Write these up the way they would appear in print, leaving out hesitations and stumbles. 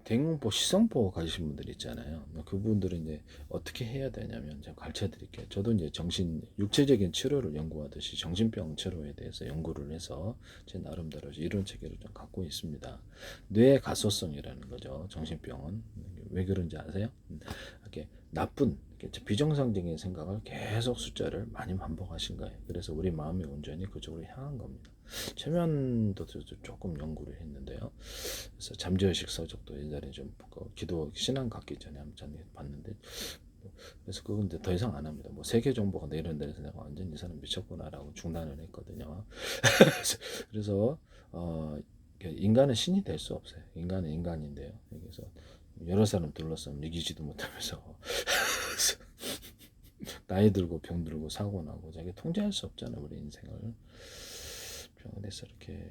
대공포 시성포 가지신 분들 있잖아요. 그분들은 이제 어떻게 해야 되냐면 제가 가르쳐 드릴게요. 저도 이제 육체적인 치료를 연구하듯이 정신병 치료에 대해서 연구를 해서 제 나름대로 이론 체계를 좀 갖고 있습니다. 뇌 가소성이라는 거죠. 정신병은 왜 그런지 아세요? 이렇게 나쁜 이렇게 비정상적인 생각을 계속 숫자를 많이 반복하신 거예요. 그래서 우리 마음의 온전히 그쪽으로 향한 겁니다. 최면도 조금 연구를 했는데요. 그래서 잠재의식 서적도 옛날에 좀 기도 신앙 갖기 전에 한번 봤는데, 그래서 그건 이제 더 이상 안 합니다. 뭐 세계 정보가 이런 데서 내가 완전 이 사람 미쳤구나라고 중단을 했거든요. 그래서 인간은 신이 될 수 없어요. 인간은 인간인데요. 그래서 여러 사람 둘러싸면 이기지도 못하면서 나이 들고 병 들고 사고 나고 자기 통제할 수 없잖아요. 우리 인생을. 병원에서 이렇게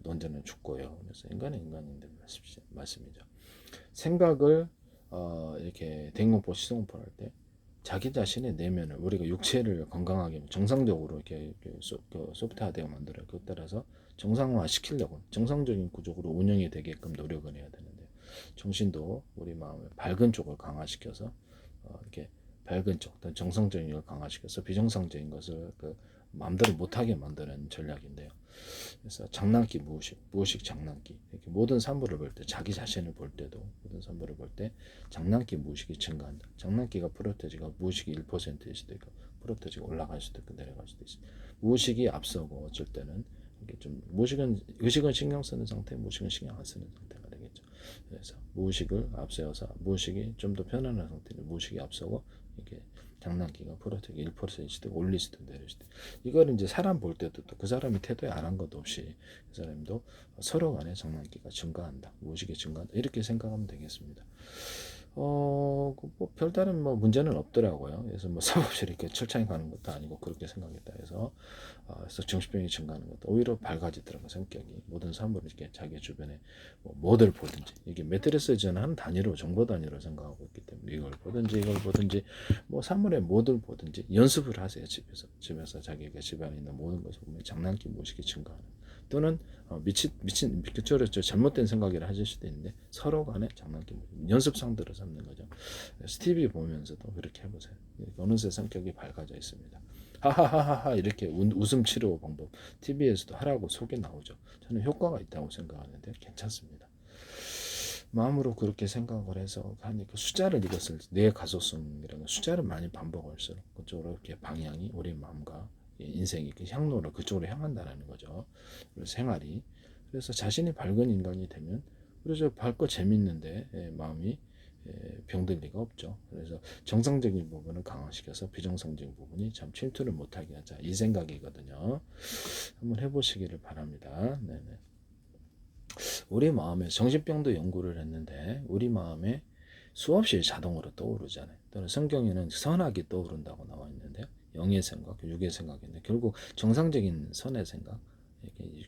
언제는 죽고요. 그래서 인간은 인간인데 말씀이죠. 생각을 이렇게 대공포 시공포 할 때 자기 자신의 내면을 우리가 육체를 건강하게 정상적으로 이렇게 소프트하게 만들어요. 그에 따라서 정상화 시키려고 정상적인 구조로 운영이 되게끔 노력을 해야 되는데 정신도 우리 마음의 밝은 쪽을 강화시켜서 이렇게 밝은 쪽, 정상적인 걸 강화시켜서 비정상적인 것을 마음대로 못하게 만드는 전략인데요. 그래서 장난기 무의식 장난기 이렇게 모든 산물을 볼 때 자기 자신을 볼 때도 모든 산물을 볼 때 장난기 무의식이 증가한다. 장난기가 프로테지가 무의식이 1%일 수도 있고 프로테지가 올라갈 수도 있고 내려갈 수도 있어. 무의식이 앞서고 어쩔 때는 이게 좀 무의식은 의식은 신경 쓰는 상태, 무의식은 신경 안 쓰는 상태가 되겠죠. 그래서 무의식을 앞세워서 무의식이 좀 더 편안한 상태로 무의식이 앞서고 이렇게 장난기가 프로텍이 1%일 수도 올릴 수도 내릴 수도. 이걸 이제 사람 볼 때도 또 그 사람이 태도에 안 한 것도 없이 그 사람도 서로 간에 장난기가 증가한다. 무의식이 증가한다. 이렇게 생각하면 되겠습니다. 뭐 별다른 뭐 문제는 없더라고요. 그래서 뭐 사법실 이렇게 철창에 가는 것도 아니고 그렇게 생각했다 해서 그래서 정신병이 증가하는 것도 오히려 밝아지더라고요. 성격이 모든 사물을 이렇게 자기 주변에 뭐를 보든지 이게 매트리스는 한 단위로 정보 단위로 생각하고 있기 때문에 이걸 보든지 뭐 사물에 뭐를 보든지 연습을 하세요. 집에서 자기가 집안에 있는 모든 것을 보면 장난기 무의식이 증가하는 또는 미친 그쪽으로 잘못된 생각이라 하실 수도 있는데 서로 간에 장난기 연습 상대로 삼는 거죠. 스티비 보면서도 그렇게 해보세요. 어느새 성격이 밝아져 있습니다. 하하하하하 이렇게 웃음 치료 방법 TV에서도 하라고 속에 나오죠. 저는 효과가 있다고 생각하는데 괜찮습니다. 마음으로 그렇게 생각을 해서 하니까 숫자를 읽었을 때 뇌 가소성이라는 숫자를 많이 반복할수록 그쪽으로 이렇게 방향이 우리 마음과 인생이 그 향로를 그쪽으로 향한다는 거죠. 그래서 생활이 그래서 자신이 밝은 인간이 되면 그래서 밝고 재밌는데 마음이 병들 리가 없죠. 그래서 정상적인 부분을 강화시켜서 비정상적인 부분이 참 침투를 못하게 하자 이 생각이거든요. 한번 해보시기를 바랍니다. 네네. 우리 마음에 정신병도 연구를 했는데 우리 마음에 수없이 자동으로 떠오르잖아요. 또는 성경에는 선악이 떠오른다고 나와 있는데요. 영의 생각, 육의 생각인데 결국 정상적인 선의 생각,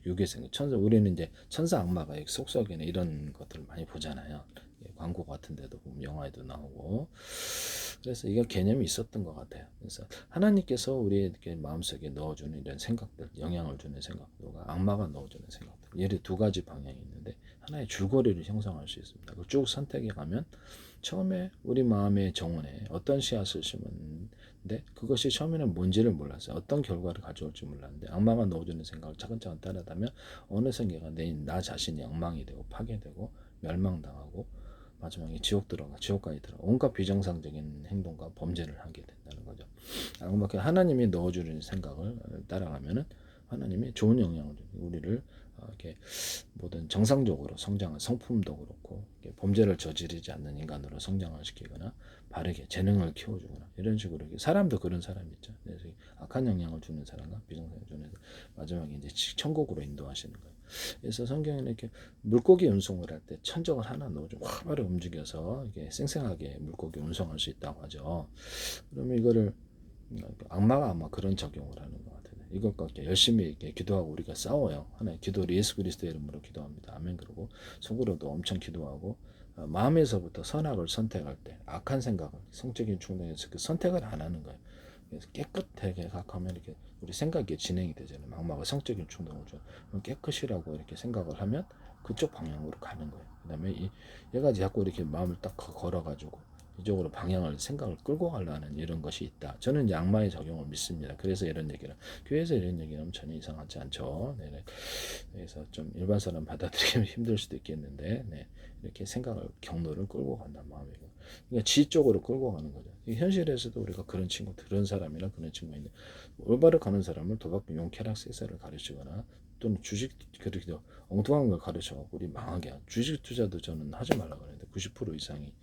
육의 생각. 우리는 이제 천사 악마가 속썩이는 이런 것들을 많이 보잖아요. 광고 같은 데도 보면 영화에도 나오고 그래서 이게 개념이 있었던 것 같아요. 그래서 하나님께서 우리에게 마음속에 넣어주는 이런 생각들, 영향을 주는 생각들과 악마가 넣어주는 생각들, 예를 두 가지 방향이 있는데 하나의 줄거리를 형성할 수 있습니다. 그걸 쭉 선택해 가면 처음에 우리 마음의 정원에 어떤 씨앗을 심었는데 그것이 처음에는 뭔지를 몰랐어요. 어떤 결과를 가져올지 몰랐는데 악마가 넣어주는 생각을 차근차근 따라가면 어느 순간 나 자신이 엉망이 되고 파괴되고 멸망당하고 마지막에 지옥까지 들어가 온갖 비정상적인 행동과 범죄를 하게 된다는 거죠. 하나님이 넣어주는 생각을 따라가면은 하나님이 좋은 영향을 우리를 이렇게 모든 정상적으로 성장한 성품도 그렇고 범죄를 저지르지 않는 인간으로 성장을 시키거나 바르게 재능을 키워주거나 이런 식으로 사람도 그런 사람이 있죠. 그래서 악한 영향을 주는 사람과 비정상을 주는 마지막에 이제 천국으로 인도하시는 거예요. 그래서 성경에는 이렇게 물고기 운송을 할 때 천적을 하나 넣어주고 활발히 움직여서 이게 생생하게 물고기 운송할 수 있다고 하죠. 그러면 이거를 악마가 아마 그런 적용을 하는 것 같아요. 이것과 열심히 이렇게 기도하고 우리가 싸워요. 하나의 기도를 예수 그리스도의 이름으로 기도합니다. 아멘. 그러고 속으로도 엄청 기도하고 마음에서부터 선악을 선택할 때 악한 생각을 성적인 충동에서 그 선택을 안 하는 거예요. 그래서 깨끗하게 생각하면 이렇게 우리 생각이 진행이 되잖아요. 악마가 성적인 충동을 줘. 깨끗이라고 이렇게 생각을 하면 그쪽 방향으로 가는 거예요. 그다음에 얘가 자꾸 이렇게 마음을 딱 걸어가지고 이쪽으로 방향을 생각을 끌고 가려는 이런 것이 있다. 저는 이제 악마의 작용을 믿습니다. 그래서 이런 얘기를 교회에서 이런 얘기는 전혀 이상하지 않죠. 네네. 그래서 좀 일반 사람 받아들이기 힘들 수도 있겠는데, 네. 이렇게 생각을 경로를 끌고 간다 마음이고, 그러니까 지 쪽으로 끌고 가는 거죠. 현실에서도 우리가 그런 친구, 그런 사람이나 그런 친구가 있는데 올바르 가는 사람을 도박, 용, 쾌락, 세사를 가르치거나 또는 주식 그렇게 엉뚱한 걸 가르쳐갖고 우리 망하게 하고 주식 투자도 저는 하지 말라고 하는데 90% 이상이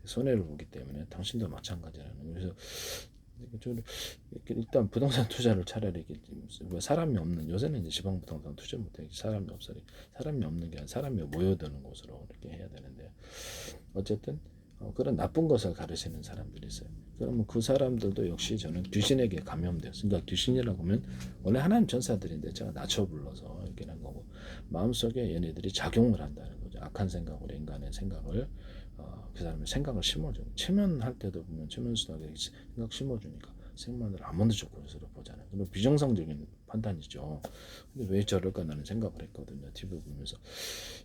손해를 보기 때문에 당신도 마찬가지라는. 그래서 저는 일단 부동산 투자를 차라리 뭐 사람이 없는, 요새는 이제 지방 부동산 투자 못해, 사람이 없으니 사람이 없는 게 아니라 사람이 모여드는 곳으로 이렇게 해야 되는데, 어쨌든 그런 나쁜 것을 가르치는 사람들이 있어요. 그러면 그 사람들도 역시 저는 귀신에게 감염되었어요. 그러니까 귀신이라고 하면 원래 하나님 전사들인데 제가 낮춰 불러서 이렇게 한 거고, 마음속에 얘네들이 작용을 한다는 거죠. 악한 생각으로 인간의 생각을 그 사람의 생각을 심어줘. 체면할 때도 보면 체면수학에 생각 심어주니까 생만을 아몬드 초콜릿으로 보잖아요. 그리고 비정상적인 판단이죠. 근데 왜 저럴까 나는 생각을 했거든요. TV 보면서.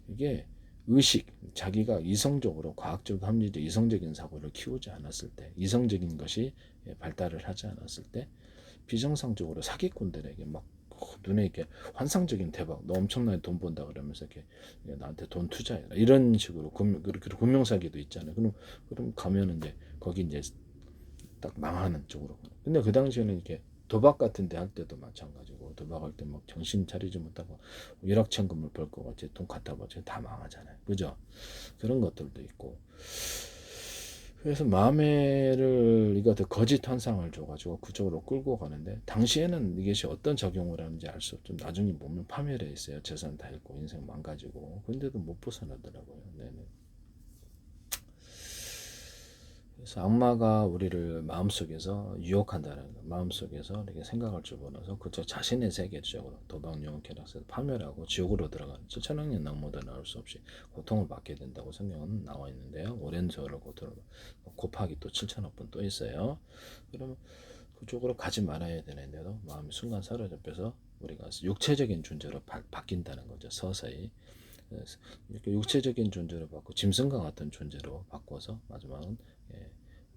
이게 의식, 자기가 이성적으로 과학적 합리적 이성적인 사고를 키우지 않았을 때, 이성적인 것이 발달을 하지 않았을 때 비정상적으로 사기꾼들에게 막 눈에 이렇게 환상적인 대박, 너 엄청나게 돈 번다 그러면서 이렇게 나한테 돈 투자해라 이런 식으로 그렇게 금융사기도 있잖아요. 그럼 가면은 이제 거기 이제 딱 망하는 쪽으로. 근데 그 당시에는 이렇게 도박 같은 데 할 때도 마찬가지고, 도박할 때 막 정신 차리지 못하고 일확천금을 벌 것 같이 돈 갖다 바쳐 다 망하잖아요. 그죠? 그런 것들도 있고. 그래서 마음에를 이거 거짓 환상을 줘가지고 그쪽으로 끌고 가는데, 당시에는 이것이 어떤 작용을 하는지 알 수 없죠. 나중에 몸을 파멸해 있어요. 재산 다 잃고 인생 망가지고. 근데도 못 벗어나더라고요. 네네. 그래서 악마가 우리를 마음속에서 유혹한다는 거, 마음속에서 이렇게 생각을 집어넣어서 그저 자신의 세계적으로 도박용 쾌락에서 파멸하고 지옥으로 들어가는 7천억 년 낙모도 나올 수 없이 고통을 받게 된다고 성경은 나와 있는데요. 오랜 세월을 고통을 곱하기 또 7천억 번 또 있어요. 그러면 그쪽으로 가지 말아야 되는데도 마음이 순간 사로잡혀서 우리가 육체적인 존재로 바뀐다는 거죠. 서서히. 이렇게 육체적인 존재로 바꾸고 짐승과 같은 존재로 바꿔서 마지막은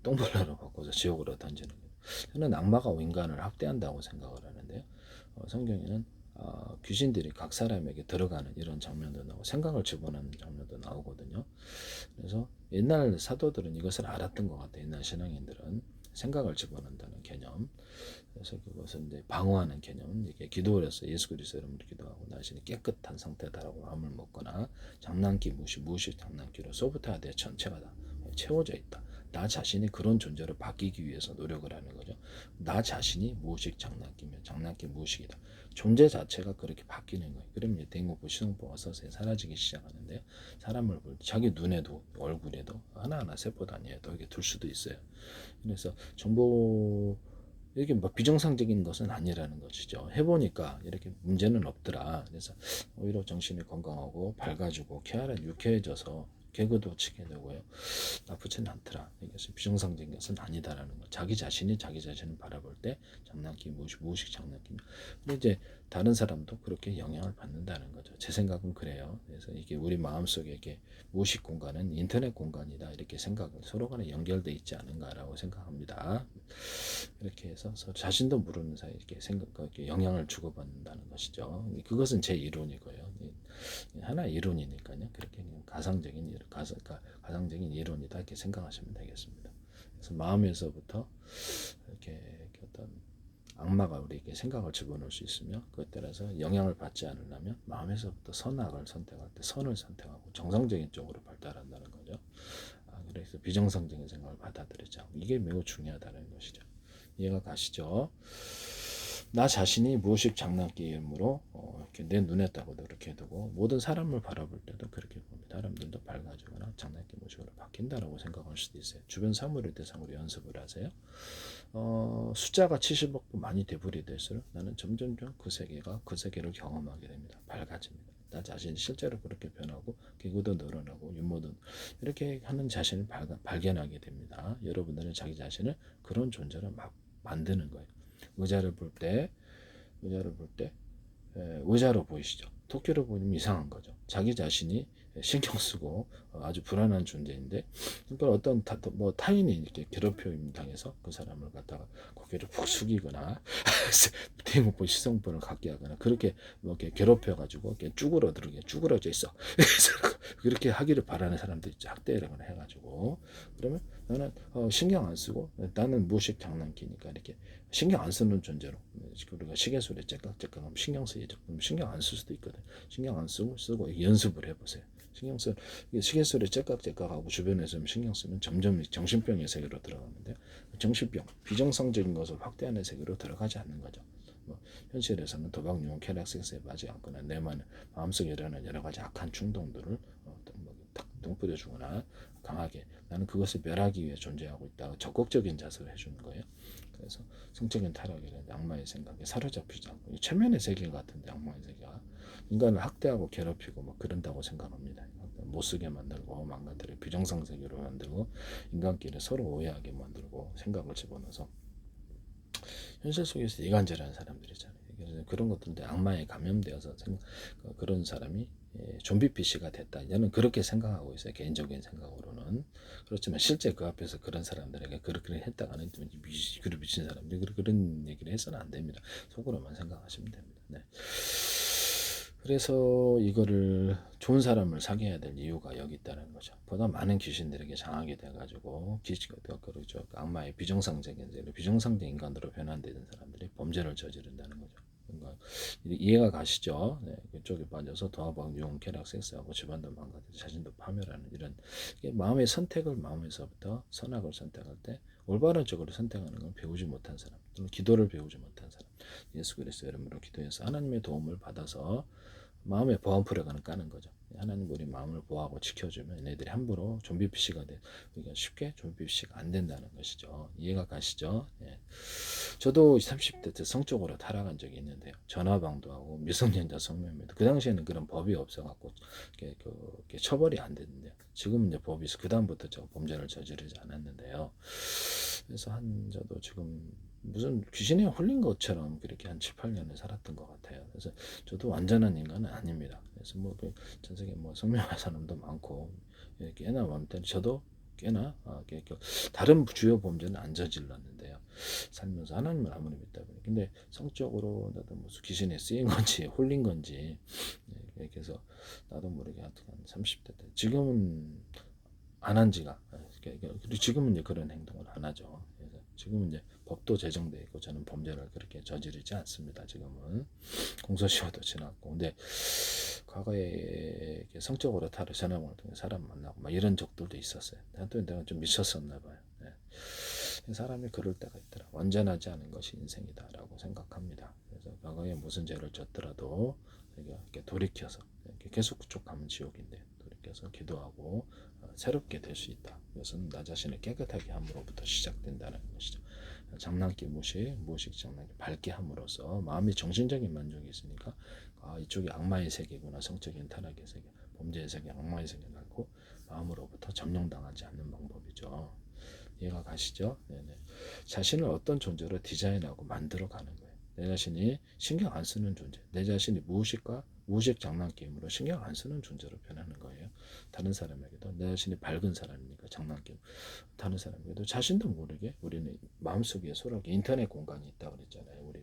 똥벌레로 바꿔서 지옥으로 던지는 거예요. 저는 악마가 인간을 학대한다고 생각을 하는데요. 성경에는 귀신들이 각 사람에게 들어가는 이런 장면도 나오고 생각을 집어넣는 장면도 나오거든요. 그래서 옛날 사도들은 이것을 알았던 것 같아요. 옛날 신앙인들은 생각을 집어넣는다는 개념. 그래서 그것은 이제 방어하는 개념. 이게 기도를 해서 예수 그리스도 이름으로 기도하고 나 자신이 깨끗한 상태다라고 마음을 먹거나, 장난기 무식 장난기로 소프트웨어 전체가 다 채워져 있다. 나 자신이 그런 존재로 바뀌기 위해서 노력을 하는 거죠. 나 자신이 무식 장난기면 장난기 무식이다. 존재 자체가 그렇게 바뀌는 거예요. 그러면 대공포 시성포가 서서히 사라지기 시작하는데요. 사람을 볼 때 자기 눈에도 얼굴에도 하나하나 세포 단위에도 이게 둘 수도 있어요. 그래서 정보 이렇게 뭐 비정상적인 것은 아니라는 것이죠. 해보니까 이렇게 문제는 없더라. 그래서 오히려 정신이 건강하고 밝아지고 유쾌해져서 개그도 치게 되고요. 나쁘지는 않더라. 이것은 비정상적인 것은 아니다라는 것. 자기 자신이 자기 자신을 바라볼 때 장난기 무의식 장난기. 근데 이제 다른 사람도 그렇게 영향을 받는다는 거죠. 제 생각은 그래요. 그래서 이게 우리 마음속에 이게 무의식 공간은 인터넷 공간이다 이렇게 생각을 서로 간에 연결돼 있지 않은가라고 생각합니다. 이렇게 해서 서로 자신도 모르는 사이 이렇게 이렇게 영향을 주고받는다는 것이죠. 그것은 제 이론이고요. 하나의 이론이니까요. 그렇게 가상적인 가상적인 이론이다 이렇게 생각하시면 되겠습니다. 그래서 마음에서부터 이렇게 어떤 악마가 우리에게 생각을 집어넣을 수 있으며, 그에 따라서 영향을 받지 않으려면 마음에서부터 선악을 선택할 때 선을 선택하고 정상적인 쪽으로 발달한다는 거죠. 그래서 비정상적인 생각을 받아들이지 않고, 이게 매우 중요하다는 것이죠. 이해가 가시죠? 나 자신이 무의식 장난기이므로 이렇게 내 눈에 따고도 그렇게 두고, 모든 사람을 바라볼 때도 그렇게 봅니다. 사람들도 밝아지거나 장난기 무식으로 바뀐다라고 생각할 수도 있어요. 주변 사물을 대상으로 연습을 하세요. 숫자가 70억 많이 되풀이될수록 나는 점점점 그 세계를 경험하게 됩니다. 밝아집니다. 나 자신이 실제로 그렇게 변하고 기구도 늘어나고 윤모도 이렇게 하는 자신을 발견하게 됩니다. 여러분들은 자기 자신을 그런 존재로 막 만드는 거예요. 의자를 볼 때 의자로 보이시죠? 토끼를 보면 이상한 거죠. 자기 자신이 신경 쓰고 아주 불안한 존재인데, 그러니까 어떤 타인이 이렇게 괴롭힘 당해서 그 사람을 갖다가 고개를 푹 숙이거나 대놓고 시선분을 갖게 하거나 그렇게 뭐 이렇게 괴롭혀 가지고 이렇게 쭈그러져 있어. 그래서 그렇게 하기를 바라는 사람들이 학대라거나 해가지고, 그러면 나는 신경 안 쓰고 나는 무식 장난기니까 이렇게 신경 안 쓰는 존재로, 우리가 시계소리 째깍째깍하면 신경 쓰이죠. 그럼 신경 안 쓸 수도 있거든. 신경 안 쓰고 연습을 해보세요. 시계소리 째깍째깍하고 주변에서 신경 쓰면 점점 정신병의 세계로 들어가는데, 정신병 비정상적인 것을 확대하는 세계로 들어가지 않는 거죠. 뭐 현실에서는 도박, 유흥, 쾌락, 섹스에 빠지지 않거나 내 마음속에 일어나는 여러 가지 악한 충동들을 탁 뚱뿌려주거나 강하게 나는 그것을 멸하기 위해 존재하고 있다, 적극적인 자세를 해주는 거예요. 그래서 성적인 타락이라는 악마의 생각에 사로잡히지 않고, 최면의 세계 같은데 악마의 세계가 인간을 학대하고 괴롭히고 막 그런다고 생각합니다. 못쓰게 만들고 망가뜨리고 비정상 세계로 만들고 인간끼리 서로 오해하게 만들고 생각을 집어넣어서 현실 속에서 이간질하는 사람들이잖아요. 그래서 그런 것들인데 악마에 감염되어서 그런 사람이 좀비 PC가 됐다. 저는 그렇게 생각하고 있어요. 개인적인 생각으로는. 그렇지만 실제 그 앞에서 그런 사람들에게 그렇게 했다가는 그런 미친 사람들이 그런 얘기를 해서는 안 됩니다. 속으로만 생각하시면 됩니다. 네. 그래서 이거를 좋은 사람을 사귀어야 될 이유가 여기 있다는 거죠. 보다 많은 귀신들에게 장하게 돼가지고 그렇죠. 악마의 비정상적인 인간으로 변환되는 사람들이 범죄를 저지른다는 거죠. 그러니까 이해가 가시죠? 네, 그쪽에 빠져서 도화방, 유흥, 쾌락, 섹스하고 집안도 망가지고 자신도 파멸하는 이런 마음의 선택을 마음에서부터 선악을 선택할 때 올바른 쪽으로 선택하는 건 배우지 못한 사람, 또는 기도를 배우지 못한 사람, 예수 그리스도 이름으로 기도해서 하나님의 도움을 받아서 마음의 보안프레가는 까는 거죠. 하나님 우리 마음을 보호하고 지켜주면 얘네들이 함부로 좀비 PC가 돼. 그러니까 쉽게 좀비 PC가 안 된다는 것이죠. 이해가 가시죠? 예. 저도 30대 때 성적으로 타락한 적이 있는데요. 전화방도 하고 미성년자 성매매도 그 당시에는 그런 법이 없어갖고 처벌이 안 됐는데요. 지금은 이제 법이 있어. 그 다음부터 저 범죄를 저지르지 않았는데요. 그래서 저도 지금 무슨 귀신에 홀린 것처럼 그렇게 한 7, 8년을 살았던 것 같아요. 그래서 저도 완전한 인간은 아닙니다. 그래서 전 세계 성명한 사람도 많고 꽤나 많은데 저도 꽤나 다른 주요 범죄는 안 저질렀는데요. 살면서 하나님을 아무리 믿다 보니 근데 성적으로 나도 무슨 귀신에 쓰인 건지 홀린 건지 이렇게 해서 나도 모르게 한 30대 때 지금은 안 한 지가 그리고 지금은 이제 그런 행동을 안 하죠. 그래서 지금은 이제 법도 제정돼 있고 저는 범죄를 그렇게 저지르지 않습니다. 지금은 공소시효도 지났고 근데 과거에 성적으로 타로 전화번호 통해 사람 만나고 막 이런 적들도 있었어요. 또 내가 좀 미쳤었나 봐요. 네. 사람이 그럴 때가 있더라. 완전하지 않은 것이 인생이다라고 생각합니다. 그래서 과거에 무슨 죄를 졌더라도 이렇게 돌이켜서 이렇게 계속 그쪽 가면 지옥인데 돌이켜서 기도하고 새롭게 될 수 있다. 이것은 나 자신을 깨끗하게 함으로부터 시작된다는 것이죠. 장난기 무식 장난기 밝게 함으로써 마음이 정신적인 만족이 있으니까 이쪽이 악마의 세계구나, 성적인 타락의 세계, 범죄의 세계, 악마의 세계를 알고 마음으로부터 점령당하지 않는 방법이죠. 이해가 가시죠? 네네. 자신을 어떤 존재로 디자인하고 만들어가는 거예요. 내 자신이 신경 안 쓰는 존재, 내 자신이 무식 장난게임으로 신경 안 쓰는 존재로 변하는 거예요. 다른 사람에게도 내 자신이 밝은 사람이니까 장난게임, 다른 사람에게도 자신도 모르게 우리는 마음속에 소라게 인터넷 공간이 있다고 그랬잖아요. 우리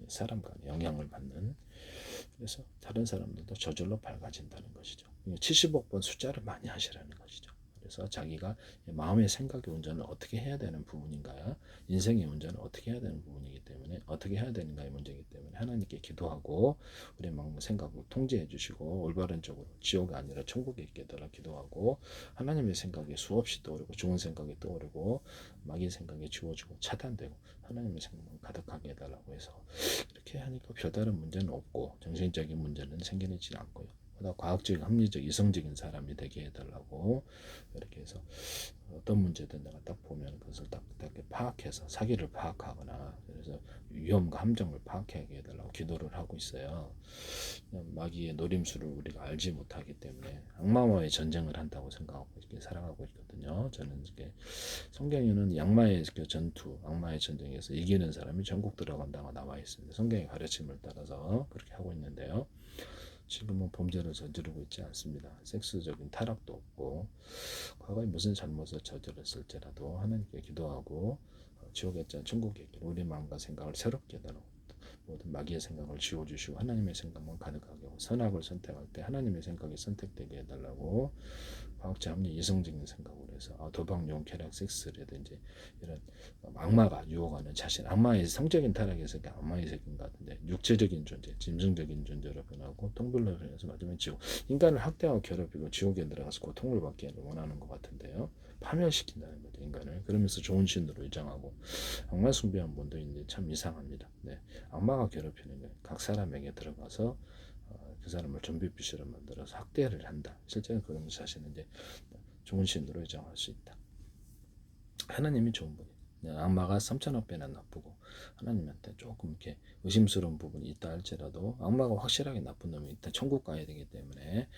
사람 간에 영향을 받는. 그래서 다른 사람들도 저절로 밝아진다는 것이죠. 70억 번 숫자를 많이 하시라는 것이죠. 그래서 자기가 마음의 생각의 운전을 어떻게 해야 되는 부분인가, 인생의 운전을 어떻게 해야 되는 부분이기 때문에 어떻게 해야 되는가의 문제이기 때문에 하나님께 기도하고 우리 마음의 생각을 통제해 주시고 올바른 쪽으로 지옥이 아니라 천국에 있게 해달라 기도하고 하나님의 생각이 수없이 떠오르고 좋은 생각이 떠오르고 마귀의 생각이 지워지고 차단되고 하나님의 생각만 가득하게 해달라고 해서 이렇게 하니까 별다른 문제는 없고 정신적인 문제는 생기지 않고요. 보다 과학적, 합리적, 이성적인 사람이 되게 해달라고 이렇게 해서 어떤 문제든 내가 딱 보면 그것을 딱 파악해서 사기를 파악하거나 그래서 위험과 함정을 파악하게 해달라고 기도를 하고 있어요. 마귀의 노림수를 우리가 알지 못하기 때문에 악마와의 전쟁을 한다고 생각하고 이렇게 살아가고 있거든요. 저는 이렇게 성경에는 악마의 전투, 악마의 전쟁에서 이기는 사람이 전국 들어간다고 나와 있습니다. 성경의 가르침을 따라서 그렇게 하고 있는데요. 지금은 범죄를 저지르고 있지 않습니다. 섹스적인 타락도 없고 과거에 무슨 잘못을 저질렀을지라도 하나님께 기도하고 지옥의 자 천국의 길 우리 마음과 생각을 새롭게 달라고 모든 마귀의 생각을 지워주시고 하나님의 생각만 가득하게 하고 선악을 선택할 때 하나님의 생각이 선택되게 해달라고 과학자 합리 이성적인 생각으로 해서 도박, 용, 쾌락, 섹스라든지 이런 악마가 유혹하는 자신 악마의 성적인 타락에서 악마의 새끼인 것 같은데 육체적인 존재, 짐승적인 존재로 변하고 통불로 변해서 마지막에 지옥 인간을 학대하고 괴롭히고 지옥에 들어가서 고통을 받기를 원하는 것 같은데요. 파멸시킨다는 거죠 인간을. 그러면서 좋은 신으로 위장하고 악마 숭배한 분도 있는데 참 이상합니다. 네. 악마가 괴롭히는 거예요. 각 사람에게 들어가서 그 사람을 좀비빛으로 만들어서 학대를 한다. 실제는 그런 자신은 이제 좋은 신으로 위장할 수 있다. 하나님이 좋은 분이. 악마가 3천억 배나 나쁘고 하나님한테 조금 이렇게 의심스러운 부분이 있다 할지라도 악마가 확실하게 나쁜 놈이 일단 천국 가야 되기 때문에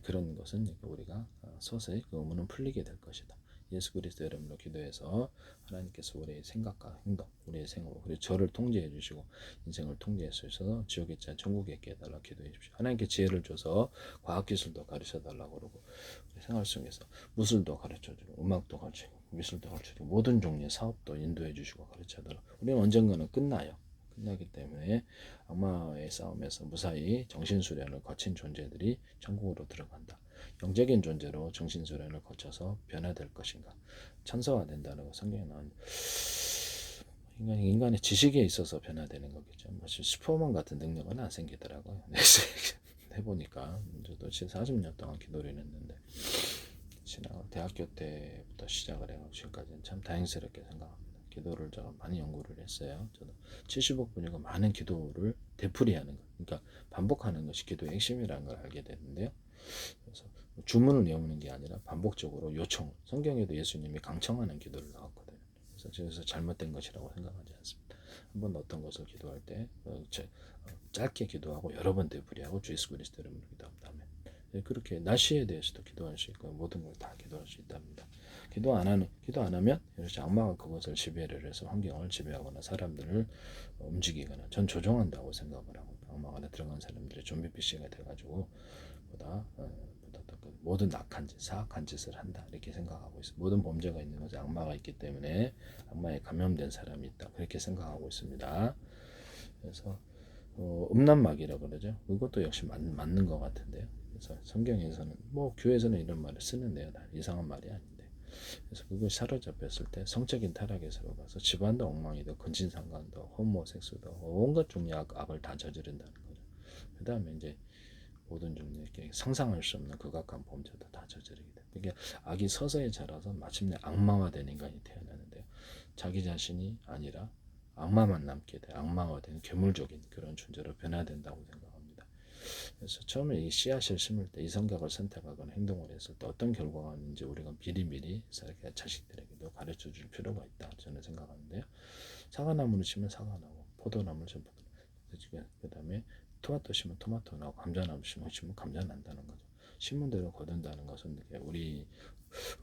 그런 것은 우리가 서서히 그 의문은 풀리게 될 것이다. 예수 그리스도 이름으로 기도해서 하나님께서 우리의 생각과 행동, 우리의 생활, 그리고 저를 통제해 주시고 인생을 통제해 주셔서 지옥에 있지 않은 천국에 있게 해달라고 기도해 주십시오. 하나님께 지혜를 줘서 과학기술도 가르쳐 달라고 그러고 생활 속에서 무술도 가르쳐주고 음악도 가르쳐주고 미술도 가르쳐주고 모든 종류의 사업도 인도해 주시고 가르쳐달라고. 우리는 언젠가는 끝나요. 끝나기 때문에 악마의 싸움에서 무사히 정신수련을 거친 존재들이 천국으로 들어간다. 영적인 존재로 정신수련을 거쳐서 변화될 것인가. 천사화된다는 거 성경에 나온 인간의 지식에 있어서 변화되는 거겠죠. 슈퍼맨 같은 능력은 안 생기더라고요. 해보니까 저도 40년 동안 기도를 했는데 신앙을 대학교 때부터 시작을 해서 지금까지는 참 다행스럽게 생각합니다. 기도를 제가 많이 연구를 했어요. 저도 70억 분이고 많은 기도를 되풀이하는 것, 그러니까 반복하는 것이 기도의 핵심이라는 걸 알게 됐는데요. 그래서 주문을 외우는 게 아니라 반복적으로 요청. 성경에도 예수님이 강청하는 기도를 나왔거든요. 그래서 저기서 잘못된 것이라고 생각하지 않습니다. 한번 어떤 것을 기도할 때 짧게 기도하고 여러 번 되풀이하고 주 예수 그리스도 이름으로 기도한 다음에 그렇게 날씨에 대해서도 기도할 수 있고 모든 걸 다 기도할 수 있답니다. 기도 안 하면 이렇게 악마가 그것을 지배를 해서 환경을 지배하거나 사람들을 움직이거나 전 조종한다고 생각을 하고 악마가 안에 들어간 사람들이 좀비 PC가 돼가지고 보다 모든 악한 짓, 사악한 짓을 한다 이렇게 생각하고 있습니다. 모든 범죄가 있는 것은 악마가 있기 때문에 악마에 감염된 사람이 있다 그렇게 생각하고 있습니다. 그래서 음란막이라고 그러죠. 그것도 역시 맞는 것 같은데요. 그래서 성경에서는 뭐 교회에서는 이런 말을 쓰는데요. 이상한 말이 아닌데. 그래서 그걸 사로잡혔을 때 성적인 타락에 들어가서 집안도 엉망이도 근친상간도 호모섹스도 온갖 종류의 악을 다 저지른다는 거죠. 그 다음에 이제 모든 종류의 상상할 수 없는 극악한 범죄도 다 저지르게 돼. 그게 악이 서서히 자라서 마침내 악마화된 인간이 태어나는데요. 자기 자신이 아니라 악마만 남게 돼. 악마화된 괴물적인 그런 존재로 변화된다고 생각합니다. 그래서 처음에 이 씨앗을 심을 때 이 성격을 선택하거나 행동을 했을 때 어떤 결과가 있는지 우리가 미리미리 이렇게 자식들에게도 가르쳐 줄 필요가 있다 저는 생각하는데요. 사과나무를 심으면 사과나무, 포도나무를 심으면 그 다음에 토마토 심으면 토마토 나고 감자나무 심으면 감자 난다는 거죠. 심은 대로 거둔다는 것은 우리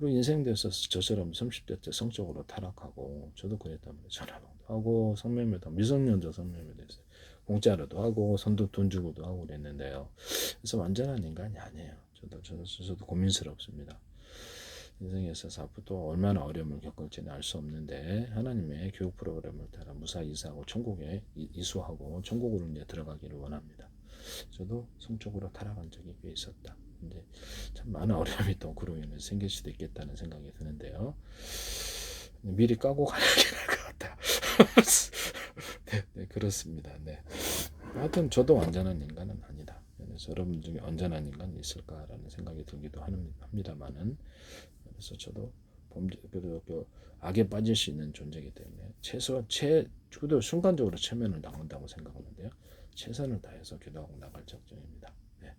인생에서 저처럼 30대 때 성적으로 타락하고 저도 그랬단 말이에요. 전화방도 하고 성매매도 미성년자 성매매도 했어요. 공짜로도 하고 선도 돈 주고도 하고 그랬는데요. 그래서 완전한 인간이 아니에요. 저도 고민스럽습니다. 인생에 있어서 앞으로 또 얼마나 어려움을 겪을지는 알 수 없는데 하나님의 교육 프로그램을 따라 무사히 이사하고 천국에 이수하고 천국으로 이제 들어가기를 원합니다. 저도 성적으로 타락한 적이 꽤 있었다. 근데 참 많은 어려움이 또 그로 인해 생길 수도 있겠다는 생각이 드는데요. 미리 까고 가는 게 나을 것 같다. 네, 그렇습니다. 네. 하여튼 저도 완전한 인간은 아니다. 그래서 여러분 중에 완전한 인간이 있을까라는 생각이 들기도 합니다만은 그래서 저도 그 악에 빠질 수 있는 존재이기 때문에 그래도 순간적으로 체면을 당한다고 생각하는데요. 최선을 다해서 기도하고 나갈 작정입니다. 네.